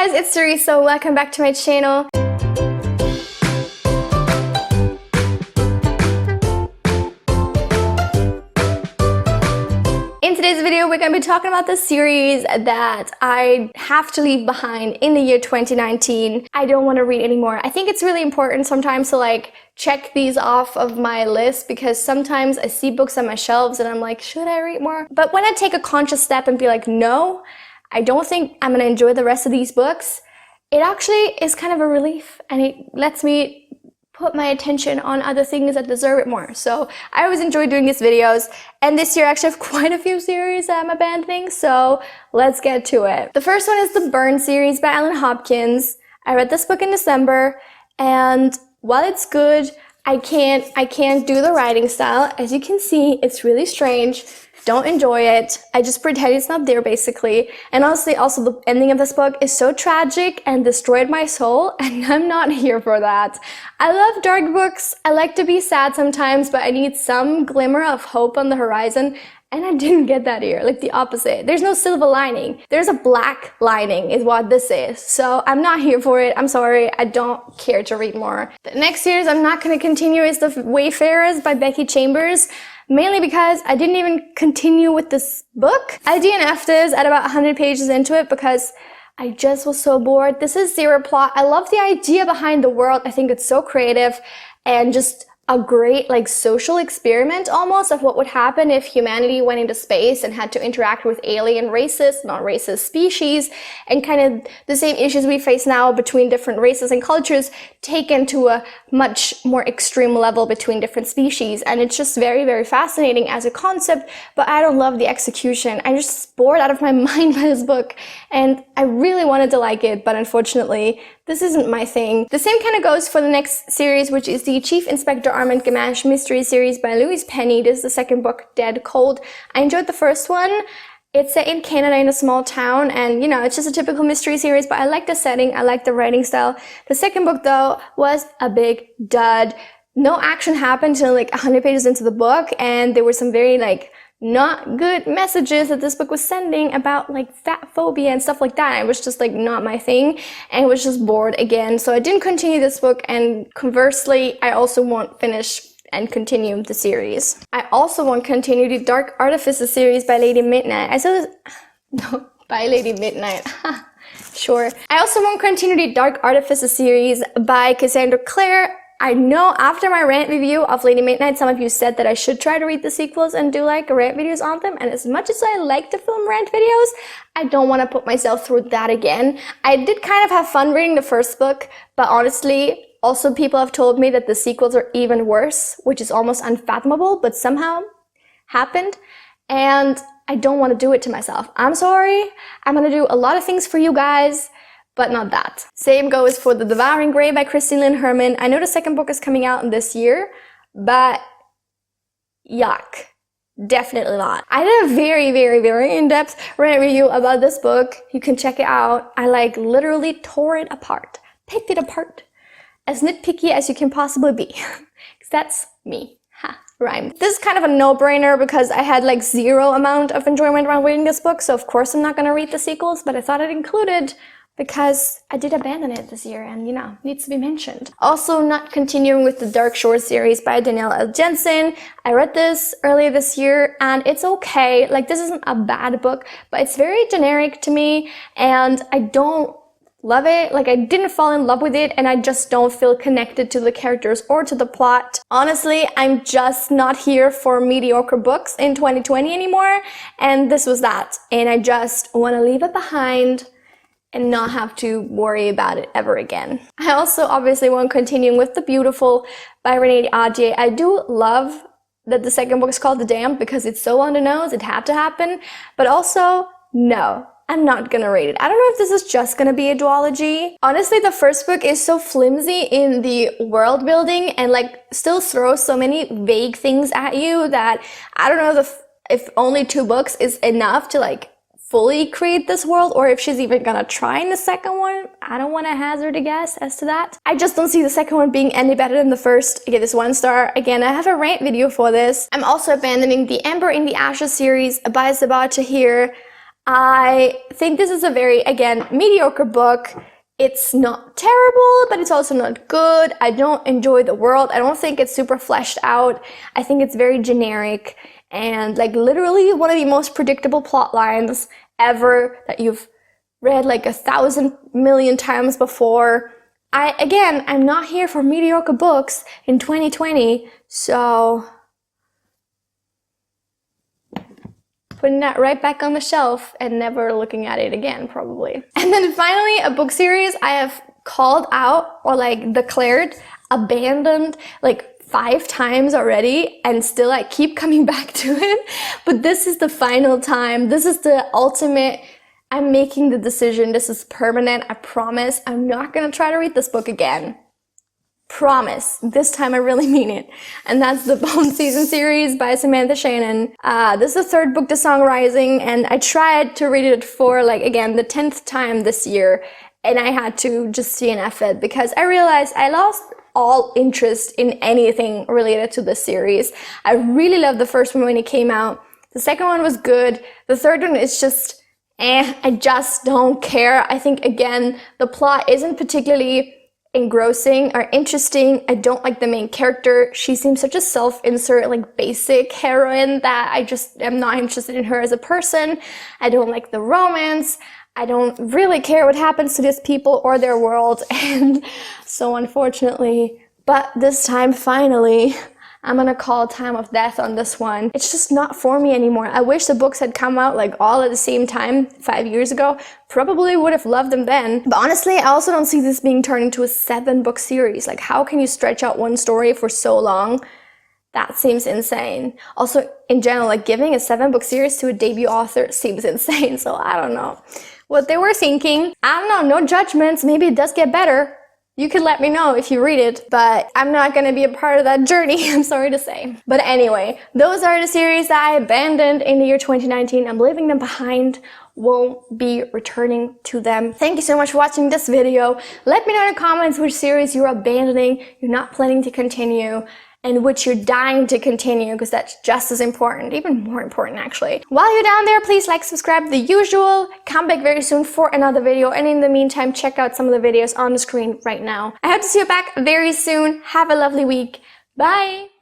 guys, it's Teresa. Welcome back to my channel. In today's video, we're going to be talking about the series that I have to leave behind in the year 2019. I don't want to read anymore. I think it's really important sometimes to check these off of my list, because sometimes I see books on my shelves and I'm like, should I read more? But when I take a conscious step and be like, no, I don't think I'm going to enjoy the rest of these books, it actually is kind of a relief, and it lets me put my attention on other things that deserve it more. So I always enjoy doing these videos, and this year I actually have quite a few series that I'm abandoning, so let's get to it. The first one is the Bern Series by Ellen Hopkins. I read this book in December, and while it's good, I can't do the writing style. As you can see, it's really strange. Don't enjoy it. I just pretend it's not there, basically. And honestly, also the ending of this book is so tragic and destroyed my soul, and I'm not here for that. I love dark books. I like to be sad sometimes, but I need some glimmer of hope on the horizon, and I didn't get that here. Like the opposite. There's no silver lining. There's a black lining is what this is. So I'm not here for it. I'm sorry. I don't care to read more. The next series I'm not going to continue is the Wayfarers by Becky Chambers. Mainly because I didn't even continue with this book. I DNF'd this at about 100 pages into it because I just was so bored. This is zero plot. I love the idea behind the world. I think it's so creative and just a great social experiment almost of what would happen if humanity went into space and had to interact with alien races, not racist species, and kind of the same issues we face now between different races and cultures taken to a much more extreme level between different species. And it's just very, very fascinating as a concept, but I don't love the execution. I'm just bored out of my mind by this book, and I really wanted to like it, but unfortunately this isn't my thing. The same kind of goes for the next series, which is the Chief Inspector Armand Gamache mystery series by Louise Penny. This is the second book, Dead Cold. I enjoyed the first one. It's set in Canada in a small town, and it's just a typical mystery series, but I like the setting, I like the writing style. The second book though was a big dud. No action happened until 100 pages into the book, and there were some very not good messages that this book was sending about fat phobia and stuff like that. It was just not my thing, and I was just bored again. So I didn't continue this book, and conversely, I also won't finish and continue the series. I also won't continue the Dark Artificer series by Lady Midnight. By Lady Midnight. Sure. I also won't continue the Dark Artificer series by Cassandra Clare. I know after my rant review of Lady Midnight, some of you said that I should try to read the sequels and do rant videos on them, and as much as I like to film rant videos, I don't want to put myself through that again. I did kind of have fun reading the first book, but honestly, also people have told me that the sequels are even worse, which is almost unfathomable, but somehow happened, and I don't want to do it to myself. I'm sorry. I'm going to do a lot of things for you guys, but not that. Same goes for the Devouring Grey by Christine Lynn Herman. I know the second book is coming out this year, but yuck. Definitely not. I did a very, very, very in-depth rant review about this book. You can check it out. I literally tore it apart, picked it apart, as nitpicky as you can possibly be. Because that's me. Ha, rhyme. This is kind of a no-brainer because I had zero amount of enjoyment around reading this book, so of course I'm not going to read the sequels, but I thought I'd include it because I did abandon it this year and, needs to be mentioned. Also, not continuing with the Dark Shore series by Danielle L. Jensen. I read this earlier this year and it's okay. This isn't a bad book, but it's very generic to me and I don't love it. I didn't fall in love with it, and I just don't feel connected to the characters or to the plot. Honestly, I'm just not here for mediocre books in 2020 anymore, and this was that. And I just want to leave it behind and not have to worry about it ever again. I also obviously won't continue with The Beautiful by Renee Adje. I do love that the second book is called The Damned because it's so on the nose, it had to happen, but also, no. I'm not gonna read it. I don't know if this is just gonna be a duology. Honestly, the first book is so flimsy in the world building and still throws so many vague things at you that I don't know if only 2 books is enough to fully create this world, or if she's even gonna try in the second one. I don't want to hazard a guess as to that. I just don't see the second one being any better than the first. I give this 1 star. Again, I have a rant video for this. I'm also abandoning the Ember in the Ashes series by Sabah Tahir. I think this is a very, again, mediocre book. It's not terrible, but it's also not good. I don't enjoy the world. I don't think it's super fleshed out. I think it's very generic and like literally one of the most predictable plot lines ever that you've read like 1,000 million times before. I'm not here for mediocre books in 2020, so putting that right back on the shelf and never looking at it again, probably. And then finally, a book series I have called out or like declared abandoned like 5 times already, and still I keep coming back to it. But this is the final time. This is the ultimate. I'm making the decision. This is permanent. I promise. I'm not gonna try to read this book again. Promise. This time I really mean it. And that's the Bone series by Samantha Shannon. This is the 3rd book to Song Rising, and I tried to read it for like, again, the 10th time this year, and I had to just DNF it because I realized I lost all interest in anything related to this series. I really loved the first one when it came out. The second one was good. The third one is just, I just don't care. I think, again, the plot isn't particularly engrossing or interesting. I don't like the main character. She seems such a self-insert, like basic heroine that I just am not interested in her as a person. I don't like the romance. I don't really care what happens to these people or their world. And so unfortunately, but this time finally, I'm gonna call time of death on this one. It's just not for me anymore. I wish the books had come out like all at the same time 5 years ago. Probably would have loved them then. But honestly, I also don't see this being turned into a 7-book series. Like, how can you stretch out one story for so long? That seems insane. Also, in general, like giving a 7-book series to a debut author seems insane. So I don't know what they were thinking. I don't know, no judgments. Maybe it does get better. You can let me know if you read it, but I'm not gonna be a part of that journey, I'm sorry to say. But anyway, those are the series that I abandoned in the year 2019. I'm leaving them behind, won't be returning to them. Thank you so much for watching this video. Let me know in the comments which series you're abandoning, you're not planning to continue, and which you're dying to continue, because that's just as important, even more important actually. While you're down there, please like, subscribe, the usual. Come back very soon for another video, and in the meantime, check out some of the videos on the screen right now. I hope to see you back very soon. Have a lovely week. Bye!